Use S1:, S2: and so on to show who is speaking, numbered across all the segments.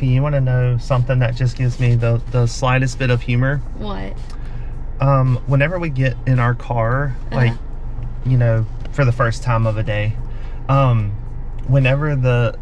S1: Bunky, you want to know something that just gives me the slightest bit of humor?
S2: What?
S1: Whenever we get in our car, like, you know, for the first time of a day, whenever the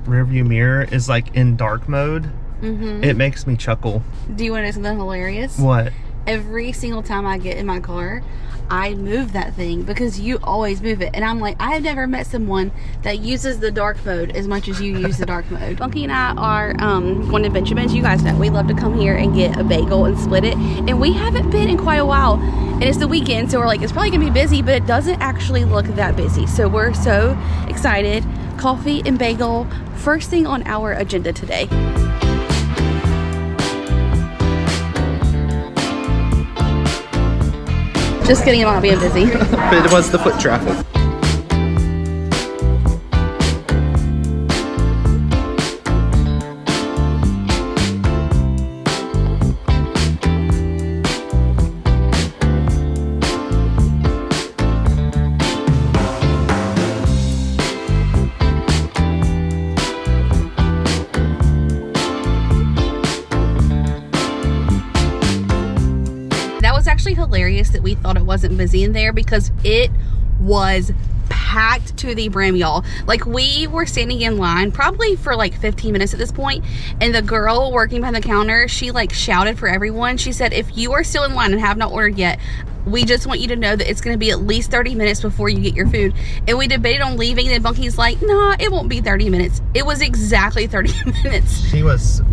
S1: rearview mirror is like in dark mode, it makes me chuckle.
S2: Do you want to know something hilarious?
S1: What?
S2: Every single time I get in my car, I move that thing because you always move it. And I'm like, I have never met someone that uses the dark mode as much as you use the dark mode. Bunky and I are going to Benjamin's. You guys know we love to come here and get a bagel and split it. And we haven't been in quite a while. And it's the weekend, so we're like, it's probably going to be busy, but it doesn't actually look that busy. So we're so excited. Coffee and bagel, first thing on our agenda today. Just kidding about being busy.
S1: But it was the foot traffic.
S2: Actually hilarious that we thought it wasn't busy in there because it was packed to the brim, y'all. Like, we were standing in line probably for like 15 minutes at this point, and the girl working behind the counter, she like shouted for everyone. She said, if you are still in line and have not ordered yet, we just want you to know that it's going to be at least 30 minutes before you get your food. And we debated on leaving, and then Bunky's like, nah, it won't be 30 minutes. It was exactly 30 minutes. She was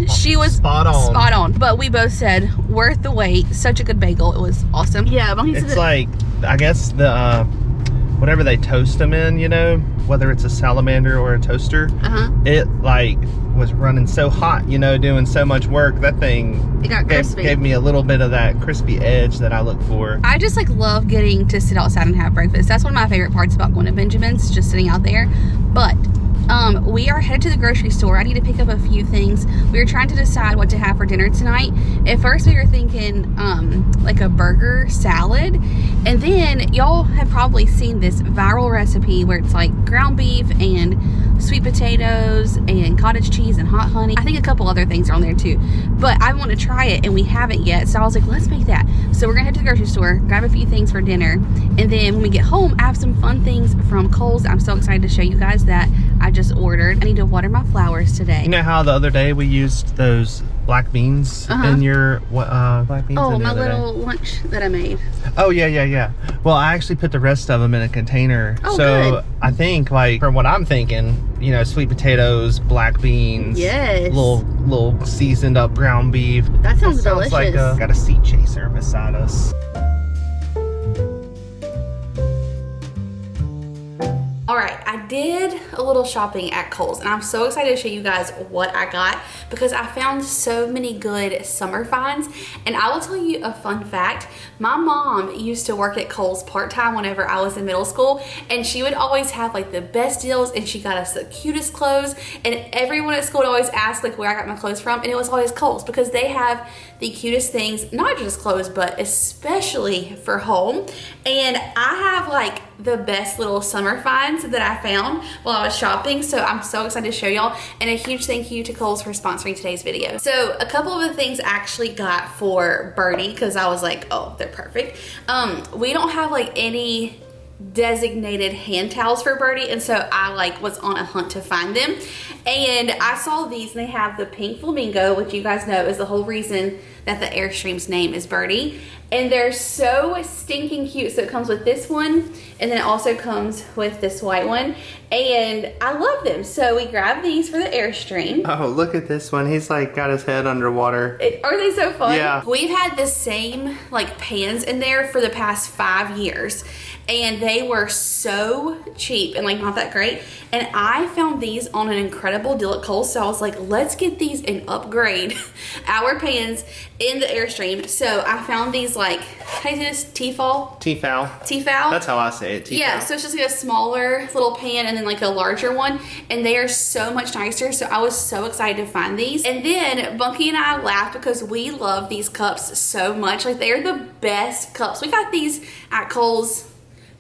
S1: spot on.
S2: Spot on. But we both said, worth the wait. Such a good bagel. It was awesome. Yeah, Bunky said
S1: it's like, I guess the whatever they toast them in, you know, whether it's a salamander or a toaster, it like was running so hot, you know, doing so much work. That thing,
S2: it got crispy.
S1: Gave me a little bit of that crispy edge that I look for.
S2: I just like love getting to sit outside and have breakfast. That's one of my favorite parts about going to Benjamin's, just sitting out there. But we are headed to the grocery store. I need to pick up a few things. We were trying to decide what to have for dinner tonight. At first we were thinking like a burger salad, and then y'all have probably seen this viral recipe where it's like ground beef and sweet potatoes and cottage cheese and hot honey. I think a couple other things are on there too, but I want to try it and we haven't yet, so I was like, let's make that. So we're gonna head to the grocery store, grab a few things for dinner, and then when we get home I have some fun things from Kohl's. I'm so excited to show you guys that I just ordered. I need to water my flowers today.
S1: You know how the other day we used those black beans in your black beans?
S2: Oh, my little lunch that I made.
S1: Oh yeah. Well, I actually put the rest of them in a container.
S2: Oh,
S1: so
S2: good.
S1: I think, like, from what I'm thinking, you know, sweet potatoes, black beans,
S2: yes,
S1: little seasoned up ground beef.
S2: That sounds delicious.
S1: Like got a seat chaser beside us.
S2: All right, I did a little shopping at Kohl's, and I'm so excited to show you guys what I got because I found so many good summer finds. And I will tell you a fun fact. My mom used to work at Kohl's part-time whenever I was in middle school, and she would always have like the best deals, and she got us the cutest clothes, and everyone at school would always ask like where I got my clothes from, and it was always Kohl's because they have the cutest things, not just clothes, but especially for home. And I have like the best little summer finds that I found while I was shopping, so I'm so excited to show y'all, and a huge thank you to Kohl's for sponsoring today's video. So a couple of the things I actually got for Birdie, because I was like, oh, they're perfect. We don't have like any designated hand towels for Birdie, and so I like was on a hunt to find them, and I saw these, and they have the pink flamingo, which you guys know is the whole reason that the Airstream's name is Birdie, and they're so stinking cute. So it comes with this one, and then it also comes with this white one, and I love them. So we grabbed these for the Airstream.
S1: Oh, look at this one. He's like got his head underwater.
S2: Are they so fun?
S1: Yeah.
S2: We've had the same like pans in there for the past 5 years, and they were so cheap and like not that great. And I found these on an incredible deal at Kohl's, so I was like, let's get these and upgrade our pans in the Airstream. So I found these like, how do you say this? Tefal? Tefal.
S1: That's how I say it. Tefal.
S2: Yeah, so it's just like a smaller little pan and then like a larger one, and they are so much nicer. So I was so excited to find these. And then Bunky and I laughed because we love these cups so much. Like, they're the best cups. We got these at Kohl's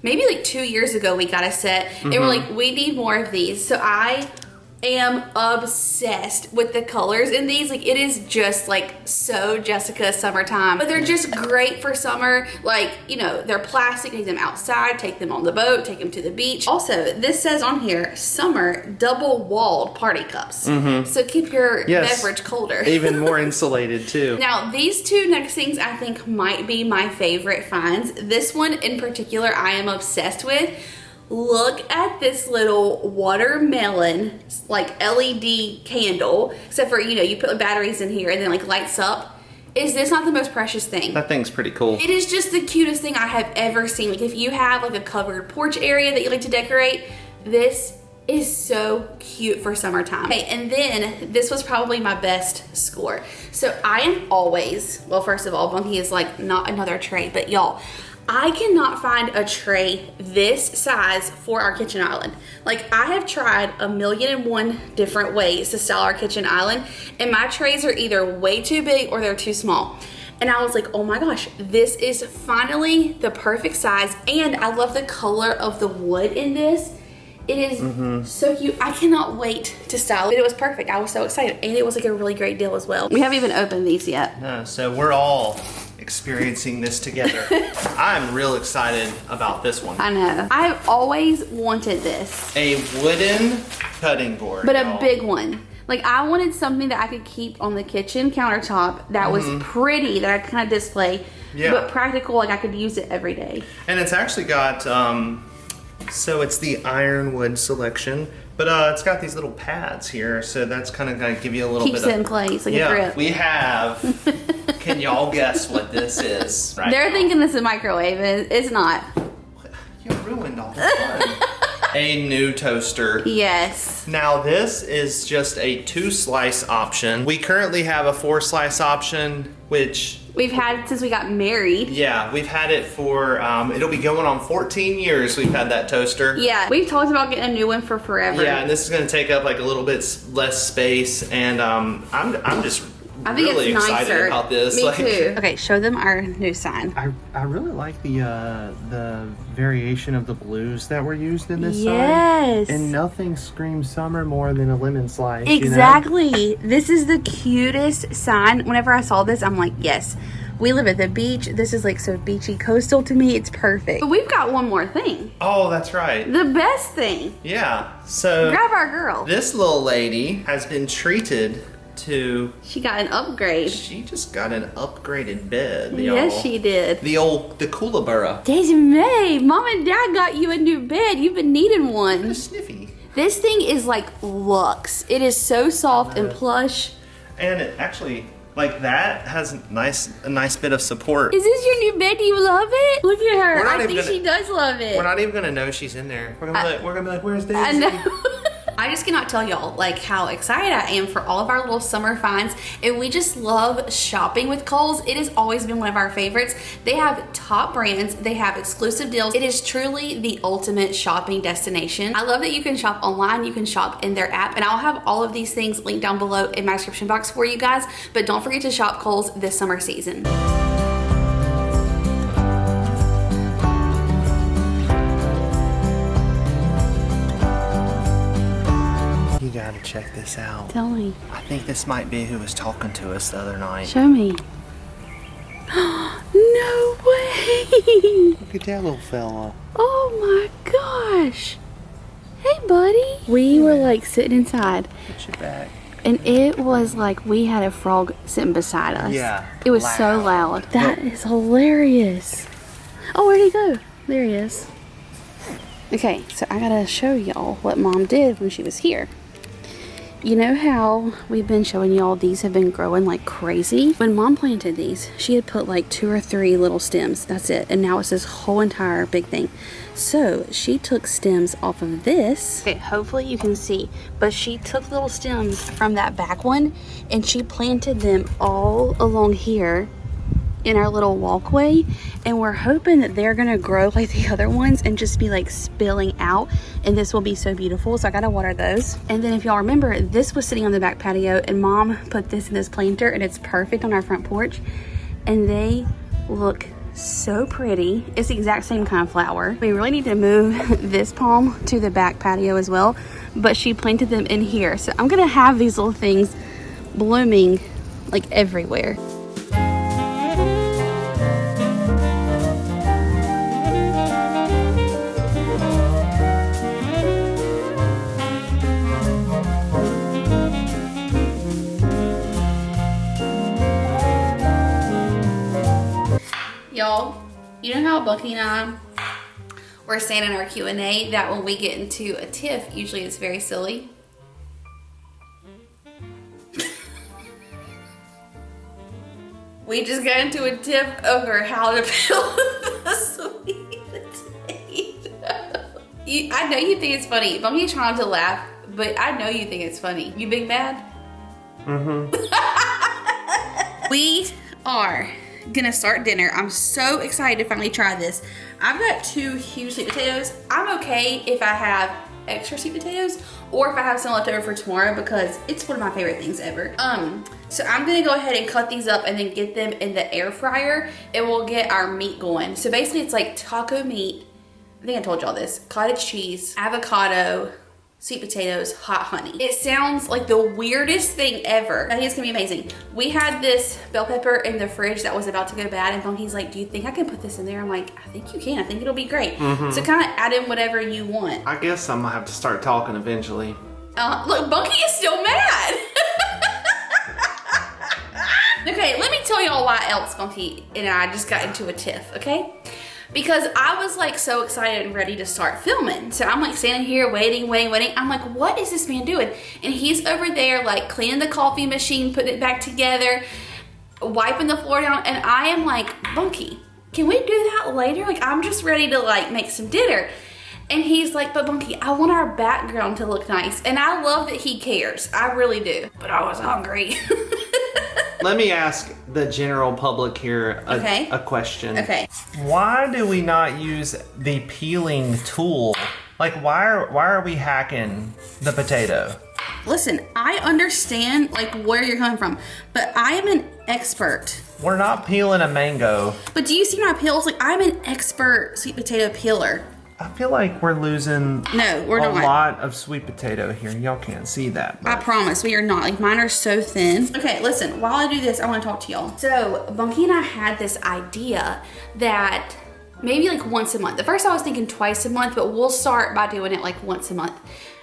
S2: maybe like 2 years ago. We got a set and we're like, we need more of these. So I am obsessed with the colors in these. Like, it is just like so Jessica summertime, but they're just great for summer. Like, you know, they're plastic, take them outside, take them on the boat, take them to the beach. Also, this says on here, summer double walled party cups. So keep your beverage colder.
S1: Even more insulated too.
S2: Now, these two next things I think might be my favorite finds. This one in particular I am obsessed with. Look at this little watermelon, like LED candle, except for, you know, you put the batteries in here and then like lights up. Is this not the most precious thing?
S1: That thing's pretty cool. It
S2: is just the cutest thing I have ever seen. Like, if you have like a covered porch area that you like to decorate, this is so cute for summertime. Okay, and then this was probably my best score. So I am always, well, first of all, Bunky is like not another tray, but y'all, I cannot find a tray this size for our kitchen island. Like, I have tried 1,000,001 different ways to style our kitchen island, and my trays are either way too big or they're too small. And I was like, oh my gosh, this is finally the perfect size, and I love the color of the wood in this. It is so cute. I cannot wait to style it. It was perfect. I was so excited, and it was like a really great deal as well. We haven't even opened these yet.
S1: No, so we're all experiencing this together. I'm real excited about this one.
S2: I know. I've always wanted this.
S1: A wooden cutting board.
S2: But a big one. Like, I wanted something that I could keep on the kitchen countertop that was pretty, that I could kind of display, but practical, like I could use it every day.
S1: And it's actually got, so it's the ironwood selection, but it's got these little pads here, so that's kind of going to give you a little
S2: Keeps
S1: bit
S2: it in place, like a grip.
S1: We have, can y'all guess what this is? Right
S2: They're thinking this is a microwave, and it's not.
S1: You ruined all the fun. A new toaster.
S2: Yes.
S1: Now this is just a 2-slice option. We currently have a 4-slice option, which
S2: we've had since we got married.
S1: Yeah, we've had it for, it'll be going on 14 years we've had that toaster.
S2: Yeah, we've talked about getting a new one for forever.
S1: Yeah, and this is gonna take up like a little bit less space, and I'm just
S2: I think
S1: really
S2: it's
S1: excited
S2: nicer.
S1: about this.
S2: Me too. Okay, show them our new sign.
S1: I really like the variation of the blues that were used in this sign.
S2: Yes.
S1: And nothing screams summer more than a lemon slice.
S2: Exactly.
S1: You know?
S2: This is the cutest sign. Whenever I saw this, I'm like, yes. We live at the beach. This is like so beachy coastal to me. It's perfect. But we've got one more thing.
S1: Oh, that's right.
S2: The best thing.
S1: Yeah. So
S2: grab our girl.
S1: This little lady has been treated to...
S2: She got an upgrade.
S1: She just got an upgraded bed, y'all.
S2: Yes, she did.
S1: The Kookaburra.
S2: Daisy May, Mom and Dad got you a new bed. You've been needing one.
S1: It's sniffy.
S2: This thing is like luxe. It is so soft and plush.
S1: And it actually, like, that has a nice bit of support.
S2: Is this your new bed? Do you love it? Look at her. I think she does love it.
S1: We're not even gonna know she's in there. We're gonna be like, where's Daisy?
S2: I know. I just cannot tell y'all like how excited I am for all of our little summer finds, and we just love shopping with Kohl's. It has always been one of our favorites. They have top brands, they have exclusive deals. It is truly the ultimate shopping destination. I love that you can shop online, you can shop in their app, and I'll have all of these things linked down below in my description box for you guys, but don't forget to shop Kohl's this summer season.
S1: You gotta check this out.
S2: Tell me.
S1: I think this might be who was talking to us the other night.
S2: Show me. No way!
S1: Look at that little fella.
S2: Oh my gosh! Hey, buddy. We were like sitting inside.
S1: Get your back.
S2: And it was like we had a frog sitting beside us.
S1: Yeah.
S2: It was so loud. That is hilarious. Oh, where'd he go? There he is. Okay, so I gotta show y'all what Mom did when she was here. You know how we've been showing y'all these have been growing like crazy? When Mom planted these, she had put like 2 or 3 little stems. That's it. And now it's this whole entire big thing. So she took stems off of this. Okay, hopefully you can see. But she took little stems from that back one and she planted them all along here in our little walkway, and we're hoping that they're gonna grow like the other ones and just be like spilling out, and this will be so beautiful. So I gotta water those. And then if y'all remember, this was sitting on the back patio and Mom put this in this planter, and it's perfect on our front porch, and they look so pretty. It's the exact same kind of flower. We really need to move this palm to the back patio as well, but she planted them in here. So I'm gonna have these little things blooming like everywhere. Y'all, you know how Bucky and I were saying in our Q&A that when we get into a tiff, usually it's very silly? We just got into a tiff over how to peel the sweet potato. I know you think it's funny. Bunky's trying to laugh, but I know you think it's funny. You big mad? Mm-hmm. We are gonna start dinner. I'm so excited to finally try this. I've got 2 huge sweet potatoes. I'm okay if I have extra sweet potatoes or if I have some left over for tomorrow because it's one of my favorite things ever. So I'm gonna go ahead and cut these up and then get them in the air fryer and we'll get our meat going. So basically it's like taco meat. I think I told y'all this. Cottage cheese, avocado, sweet potatoes, hot honey. It sounds like the weirdest thing ever. I think it's gonna be amazing. We had this bell pepper in the fridge that was about to go bad and Bunky's like, do you think I can put this in there? I'm like, I think you can. I think it'll be great. So kind of add in whatever you want.
S1: I guess I'm gonna have to start talking eventually.
S2: Look, Bunky is still mad. Okay, let me tell y'all why else Bunky and I just got into a tiff, okay? Because I was like so excited and ready to start filming. So I'm like standing here waiting. I'm like, what is this man doing? And he's over there like cleaning the coffee machine, putting it back together, wiping the floor down. And I am like, Bunky, can we do that later? Like I'm just ready to like make some dinner. And he's like, but Bunky, I want our background to look nice. And I love that he cares. I really do. But I was hungry.
S1: Let me ask the general public here a question.
S2: Okay.
S1: Why do we not use the peeling tool? Like, why are we hacking the potato?
S2: Listen, I understand like where you're coming from, but I am an expert.
S1: We're not peeling a mango.
S2: But do you see my peels? Like I'm an expert sweet potato peeler.
S1: I feel like we're losing
S2: a
S1: lot of sweet potato here. Y'all can't see that.
S2: But I promise we are not. Like mine are so thin. Okay, listen, while I do this, I want to talk to y'all. So Bunky and I had this idea that maybe like once a month. At first I was thinking twice a month, but we'll start by doing it like once a month.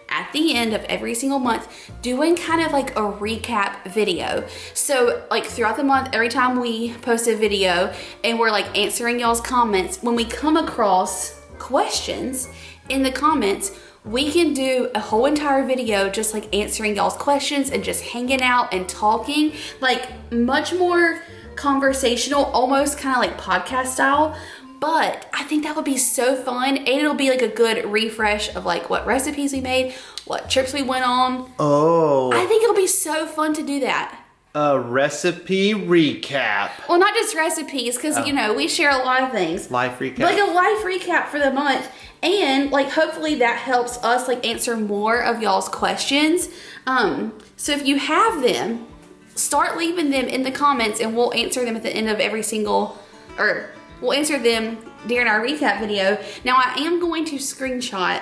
S2: At the end of every single month, doing kind of like a recap video. So like throughout the month, every time we post a video and we're like answering y'all's comments, when we come across questions in the comments, we can do a whole entire video just like answering y'all's questions and just hanging out and talking, like much more conversational, almost kind of like podcast style. But I think that would be so fun, and it'll be like a good refresh of like what recipes we made, what trips we went on.
S1: Oh,
S2: I think it'll be so fun to do that.
S1: A recipe recap.
S2: Well, not just recipes, because you know we share a lot of things.
S1: Life recap.
S2: Like a life recap for the month, and like hopefully that helps us like answer more of y'all's questions. So if you have them, start leaving them in the comments, and we'll answer them at the end of every single, or we'll answer them during our recap video. Now I am going to screenshot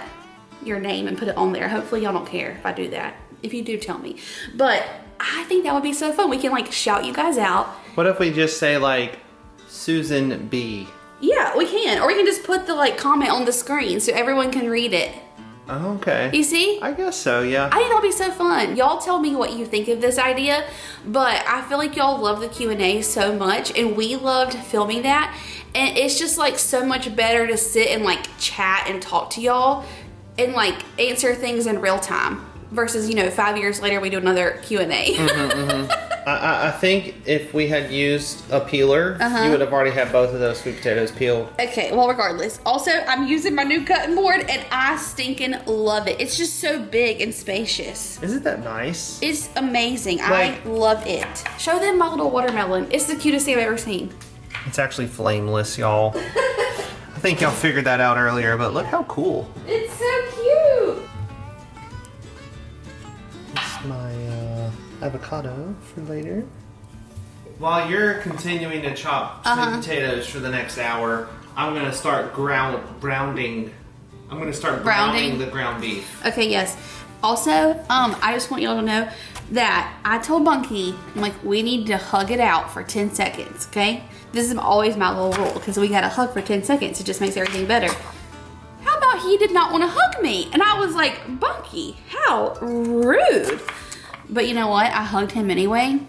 S2: your name and put it on there. Hopefully y'all don't care if I do that. If you do, tell me. But I think that would be so fun. We can like shout you guys out.
S1: What if we just say like Susan B?
S2: Yeah, we can. Or we can just put the like comment on the screen so everyone can read it.
S1: Okay.
S2: You see?
S1: I guess so, yeah.
S2: I think that'll be so fun. Y'all tell me what you think of this idea, but I feel like y'all love the Q&A so much, and we loved filming that, and it's just like so much better to sit and like chat and talk to y'all and like answer things in real time versus, you know, 5 years later we do another Q&A.
S1: I think if we had used a peeler, you would have already had both of those sweet potatoes peeled.
S2: Okay, well, regardless. Also, I'm using my new cutting board, and I stinking love it. It's just so big and spacious.
S1: Isn't that nice?
S2: It's amazing.
S1: Like,
S2: I love it. Show them my little watermelon. It's the cutest thing I've ever seen.
S1: It's actually flameless, y'all. I think y'all figured that out earlier, but look how cool.
S2: It's so cute.
S1: It's my avocado for later. While you're continuing to chop sweet potatoes for the next hour, I'm gonna start browning the ground beef.
S2: Okay, yes. Also, I just want y'all to know that I told Bunky, I'm like, we need to hug it out for 10 seconds, okay? This is always my little rule, because we gotta hug for 10 seconds. It just makes everything better. How about he did not want to hug me? And I was like, Bunky, how rude. But you know what? I hugged him anyway.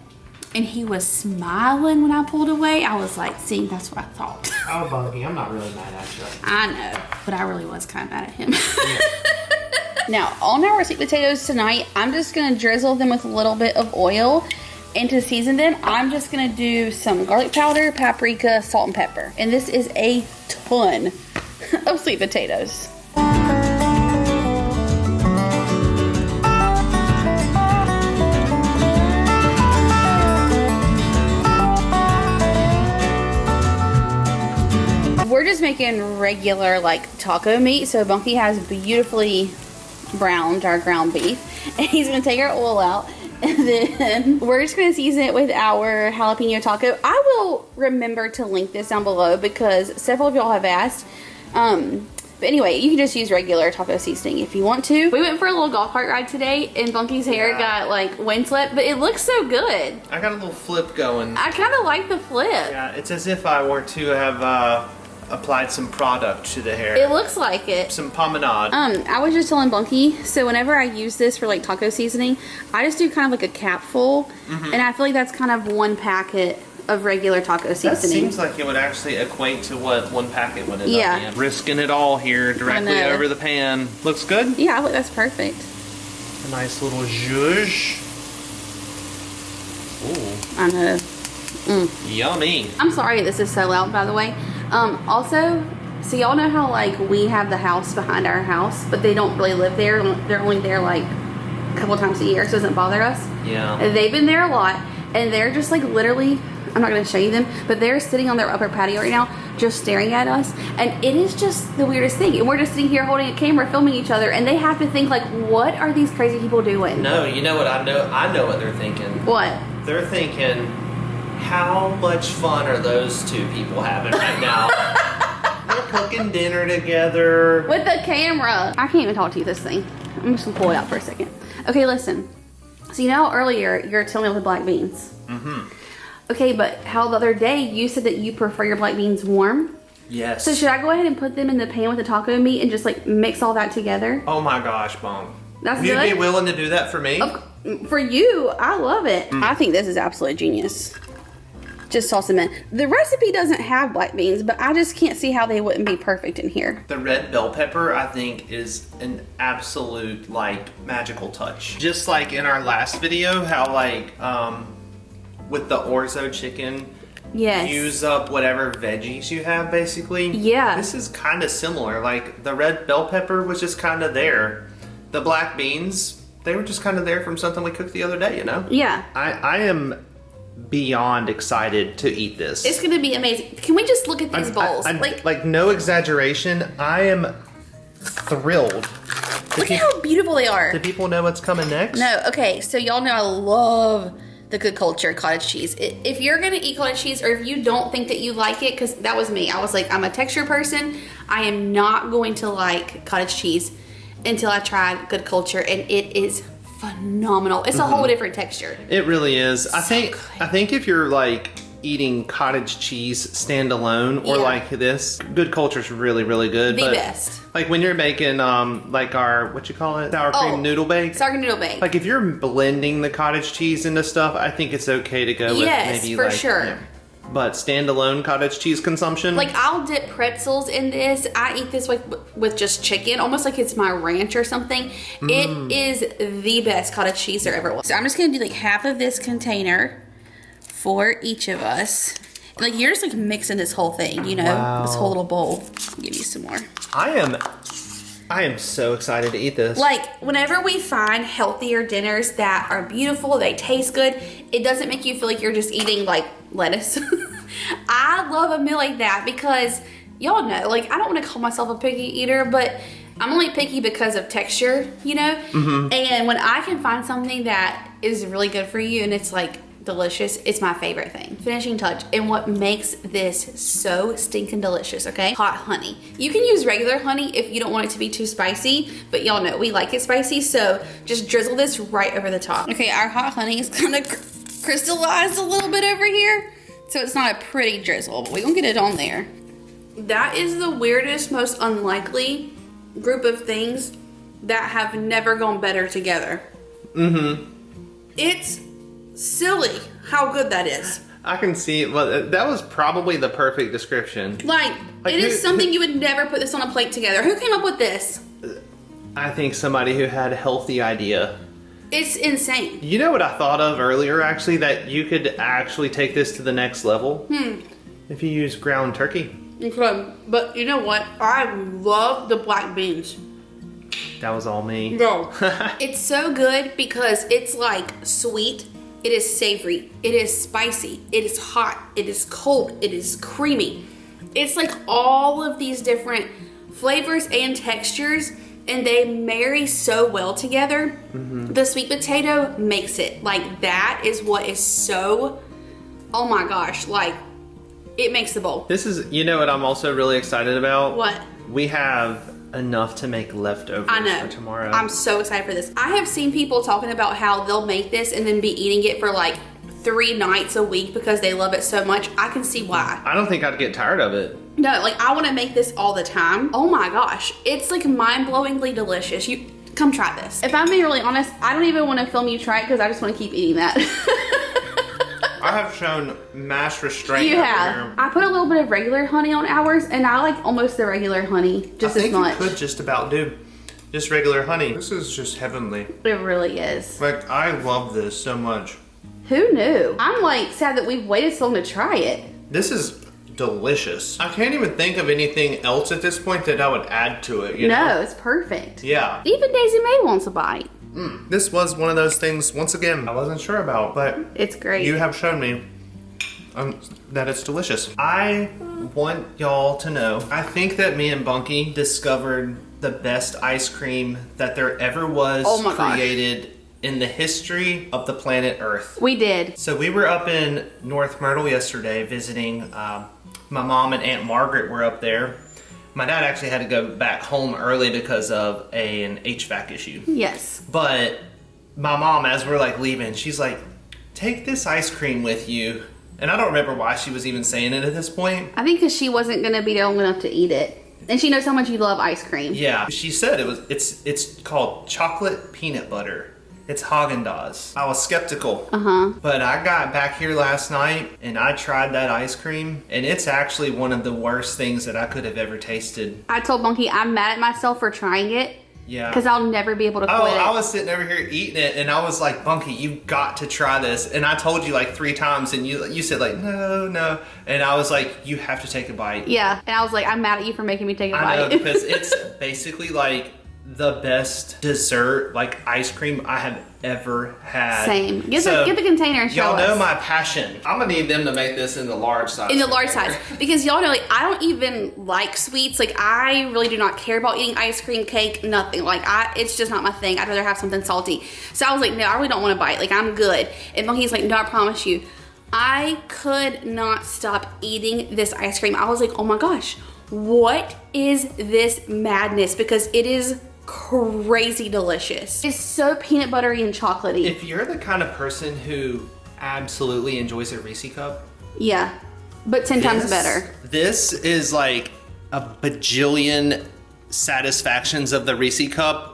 S2: And he was smiling when I pulled away. I was like, see, that's what I thought.
S1: Oh, Bunky, I'm not really mad at you.
S2: I know, but I really was kind of mad at him. Now, on our sweet potatoes tonight, I'm just gonna drizzle them with a little bit of oil. And to season them, I'm just gonna do some garlic powder, paprika, salt, and pepper. And this is a ton of sweet potatoes. We're just making regular like taco meat. So Bunky has beautifully browned our ground beef. And he's gonna take our oil out. And then we're just gonna season it with our jalapeno taco. I will remember to link this down below because several of y'all have asked. But anyway, you can just use regular taco seasoning if you want to. We went for a little golf cart ride today and Bunky's hair got like windswept, but it looks so good.
S1: I got a little flip going.
S2: I kind of like the flip.
S1: Yeah, it's as if I were to have applied some product to the hair.
S2: It looks like it.
S1: Some promenade.
S2: I was just telling Bunky, so whenever I use this for like taco seasoning, I just do kind of like a capful, and I feel like that's kind of one packet of regular taco seasoning.
S1: That seems like it would actually equate to what one packet would end up being. Risking it all here directly over the pan. Looks good?
S2: Yeah, I think that's perfect.
S1: A nice little zhuzh. Ooh.
S2: I know.
S1: Yummy.
S2: I'm sorry this is so loud, by the way. Also, so y'all know how like we have the house behind our house, but they don't really live there. They're only there like a couple times a year, so it doesn't bother us.
S1: Yeah.
S2: And they've been there a lot, and they're just like literally, I'm not going to show you them, but they're sitting on their upper patio right now, just staring at us, and it is just the weirdest thing. And we're just sitting here holding a camera, filming each other, and they have to think like, what are these crazy people doing?
S1: No, you know what I know? I know what they're thinking.
S2: What?
S1: They're thinking, how much fun are those two people having right now? They're cooking dinner together.
S2: With the camera. I can't even talk to you this thing. I'm just gonna pull it out for a second. Okay, listen. So you know earlier you were telling me with the black beans. Mm-hmm. Okay, but how the other day you said that you prefer your black beans warm?
S1: Yes.
S2: So should I go ahead and put them in the pan with the taco meat and just like mix all that together?
S1: Oh my gosh, Mom.
S2: That's
S1: You'd
S2: good?
S1: be willing to do that for me?
S2: For you, I love it. I think this is absolute genius. Just toss them in. The recipe doesn't have black beans, but I just can't see how they wouldn't be perfect in here.
S1: The red bell pepper, I think, is an absolute, like, magical touch. Just like in our last video, how, like, with the orzo chicken,
S2: yes,
S1: use up whatever veggies you have, basically.
S2: Yeah.
S1: This is kind of similar. Like, the red bell pepper was just kind of there. The black beans, they were just kind of there from something we cooked the other day, you know?
S2: Yeah.
S1: I am beyond excited to eat this.
S2: It's gonna be amazing. Can we just look at these bowls?
S1: Like no exaggeration, I am thrilled.
S2: Look at how beautiful they are.
S1: Do people know what's coming next?
S2: No, okay, so y'all know I love the Good Culture cottage cheese. If you're gonna eat cottage cheese, or if you don't think that you like it, because that was me. I was like, I'm a texture person. I am not going to like cottage cheese until I try Good Culture, and it is phenomenal. It's a whole different texture.
S1: It really is.
S2: So
S1: I think if you're like eating cottage cheese standalone or like this, Good Culture's really, really good.
S2: The best.
S1: Like when you're making like our, what you call it? Sour cream noodle bake.
S2: Sour cream noodle bake.
S1: Like if you're blending the cottage cheese into stuff, I think it's okay to go with maybe
S2: for
S1: like,
S2: sure.
S1: Yeah. But standalone cottage cheese consumption?
S2: Like I'll dip pretzels in this. I eat this like with just chicken, almost like it's my ranch or something. It is the best cottage cheese there ever was. So I'm just gonna do like half of this container for each of us. And like you're just like mixing this whole thing, you know, this whole little bowl. I'll give you some more.
S1: I am so excited to eat this.
S2: Like whenever we find healthier dinners that are beautiful, they taste good, it doesn't make you feel like you're just eating like lettuce. I love a meal like that because y'all know, like I don't want to call myself a picky eater, but I'm only picky because of texture, you know? And when I can find something that is really good for you and it's like delicious. It's my favorite thing. Finishing touch. And what makes this so stinking delicious, okay? Hot honey. You can use regular honey if you don't want it to be too spicy, but y'all know we like it spicy, so just drizzle this right over the top. Okay, our hot honey is kind of crystallized a little bit over here, so it's not a pretty drizzle, but we're gonna get it on there. That is the weirdest, most unlikely group of things that have never gone better together. Mm-hmm. It's silly how good that is.
S1: I can see, well, that was probably the perfect description.
S2: Like it is something you would never put this on a plate together. Who came up with this?
S1: I think somebody who had a healthy idea.
S2: It's insane.
S1: You know what I thought of earlier, actually, that you could actually take this to the next level? If you use ground turkey.
S2: Okay, but you know what? I love the black beans.
S1: That was all me.
S2: No. It's so good because it's like sweet, it is savory, it is spicy, it is hot, it is cold, it is creamy. It's like all of these different flavors and textures, and they marry so well together. The sweet potato makes it. Like that is what is so, oh my gosh, like it makes the bowl.
S1: This is, you know what I'm also really excited about?
S2: What?
S1: We have enough to make leftovers for tomorrow.
S2: I'm so excited for this. I have seen people talking about how they'll make this and then be eating it for like 3 nights a week because they love it so much. I can see why.
S1: I don't think I'd get tired of it.
S2: No, like I want to make this all the time. Oh my gosh. It's like mind-blowingly delicious. You come try this. If I'm being really honest, I don't even want to film you try it because I just want to keep eating that.
S1: I have shown mass restraint.
S2: You have. I put a little bit of regular honey on ours, and I like almost the regular honey just as much.
S1: I think you could just about do just regular honey. This is just heavenly.
S2: It really is.
S1: Like, I love this so much.
S2: Who knew? I'm like sad that we've waited so long to try it.
S1: This is delicious. I can't even think of anything else at this point that I would add to it. You know?
S2: It's perfect.
S1: Yeah.
S2: Even Daisy May wants a bite.
S1: This was one of those things, once again, I wasn't sure about, but
S2: it's great.
S1: You have shown me that it's delicious. I want y'all to know, I think that me and Bunky discovered the best ice cream that there ever was created in the history of the planet Earth.
S2: We did. So
S1: we were up in North Myrtle yesterday visiting, my mom and Aunt Margaret were up there. My dad actually had to go back home early because of an HVAC issue.
S2: Yes.
S1: But my mom, as we're like leaving, she's like, take this ice cream with you. And I don't remember why she was even saying it at this point.
S2: I think because she wasn't going to be old enough to eat it. And she knows how much you love ice cream.
S1: Yeah. She said it's called chocolate peanut butter. It's Haagen-Dazs. I was skeptical. But I got back here last night and I tried that ice cream, and it's actually one of the worst things that I could have ever tasted.
S2: I told Bunky I'm mad at myself for trying it.
S1: Yeah.
S2: Because I'll never be able to quit it.
S1: I was sitting over here eating it, and I was like, Bunky, you've got to try this. And I told you like 3 times, and you said like, no. And I was like, you have to take a bite.
S2: Yeah. And I was like, I'm mad at you for making me take a bite.
S1: I know, because it's basically like the best dessert, like ice cream I have ever had.
S2: Same. Get the container and show us.
S1: Y'all know my passion. I'm gonna need them to make this in the large size.
S2: In the large size. Because y'all know, like, I don't even like sweets. Like, I really do not care about eating ice cream, cake, nothing. Like, it's just not my thing. I'd rather have something salty. So I was like, no, I really don't want to bite. Like, I'm good. And Monkey's like, no, I promise you. I could not stop eating this ice cream. I was like, oh my gosh, what is this madness? Because it is crazy delicious. It's so peanut buttery and chocolatey.
S1: If you're the kind of person who absolutely enjoys a Reese cup,
S2: yeah, but 10 times better.
S1: This is like a bajillion satisfactions of the Reese cup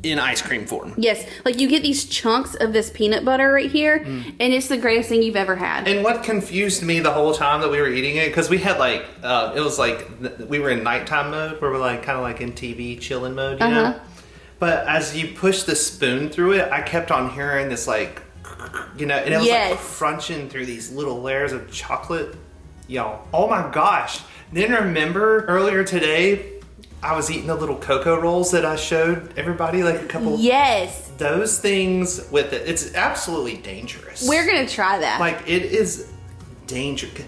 S1: in ice cream form. Yes,
S2: like you get these chunks of this peanut butter right here, and it's the greatest thing you've ever had.
S1: And what confused me the whole time that we were eating it, because we had like, it was like, we were in nighttime mode, where we're like, kind of like in TV chilling mode, you know? But as you push the spoon through it, I kept on hearing this like, you know, and it was like crunching through these little layers of chocolate. Y'all, oh my gosh. Then remember earlier today, I was eating the little cocoa rolls that I showed everybody, like a couple.
S2: Yes.
S1: Those things with it, it's absolutely dangerous.
S2: We're gonna try that.
S1: Like, it is dangerous.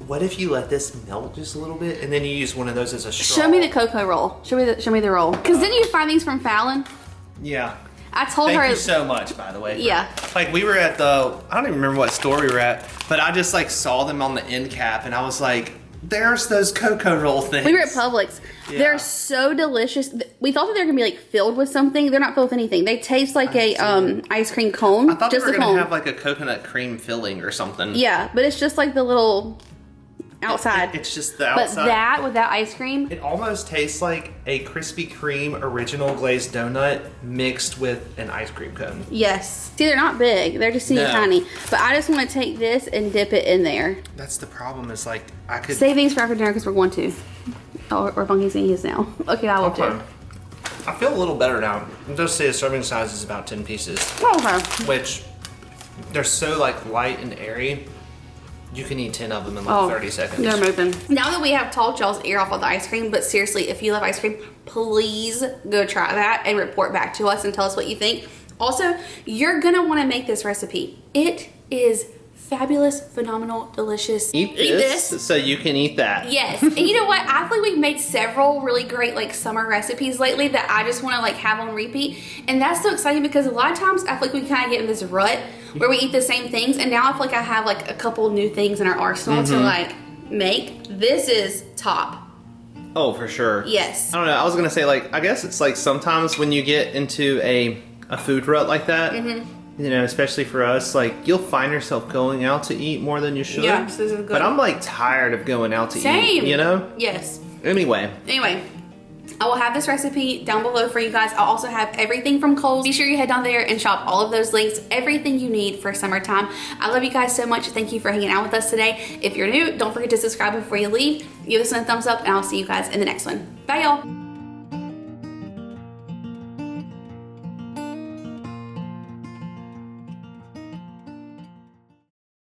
S1: What if you let this melt just a little bit and then you use one of those as a straw?
S2: Show me the cocoa roll. Show me the roll. Because didn't you find these from Fallon?
S1: Yeah.
S2: I told
S1: Thank
S2: her.
S1: you so much, by the way.
S2: Yeah.
S1: Like we were at I don't even remember what store we were at, but I just like saw them on the end cap and I was like, there's those cocoa roll things.
S2: We were at Publix.
S1: Yeah.
S2: They're so delicious. We thought that they were gonna be like filled with something. They're not filled with anything. They taste like ice cream cone.
S1: I thought
S2: just
S1: they were
S2: a
S1: gonna
S2: cone.
S1: have like a coconut cream filling or something.
S2: Yeah, but it's just like the little outside.
S1: It's just the outside.
S2: But that with that ice cream,
S1: It almost tastes like a Krispy Kreme original glazed donut mixed with an ice cream cone.
S2: yes. See, they're not big. They're just teeny tiny. But I just want to take this and dip it in there.
S1: That's the problem. Is like I could
S2: Save these for after dinner because we're going to. Or Funky's eating his now. Okay, I will too.
S1: I feel a little better now. It does say the serving size is about 10 pieces,
S2: Okay.
S1: which they're so like light and airy. You can eat 10 of them in like 30 seconds.
S2: They're moving. Now that we have talked y'all's ear off on the ice cream, but seriously, if you love ice cream, please go try that and report back to us and tell us what you think. Also, you're gonna want to make this recipe. It is fabulous, phenomenal, delicious.
S1: Eat this so you can eat that.
S2: Yes. And you know what? I feel like we've made several really great like summer recipes lately that I just want to like have on repeat. And that's so exciting because a lot of times I feel like we kind of get in this rut where we eat the same things. And now I feel like I have like a couple new things in our arsenal to like make. This is top.
S1: Oh, for sure.
S2: Yes.
S1: I don't know. I was going to say like, I guess it's like sometimes when you get into a food rut like that, you know, especially for us, like you'll find yourself going out to eat more than you should.
S2: Yeah, so this is good.
S1: But I'm like tired of going out to
S2: Same.
S1: eat, you know?
S2: Yes.
S1: Anyway,
S2: I will have this recipe down below for you guys. I'll also have everything from Kohl's. Be sure you head down there and shop all of those links, everything you need for summertime. I love you guys so much. Thank you for hanging out with us today. If you're new, don't forget to subscribe before you leave. Give us a thumbs up and I'll see you guys in the next one. Bye y'all.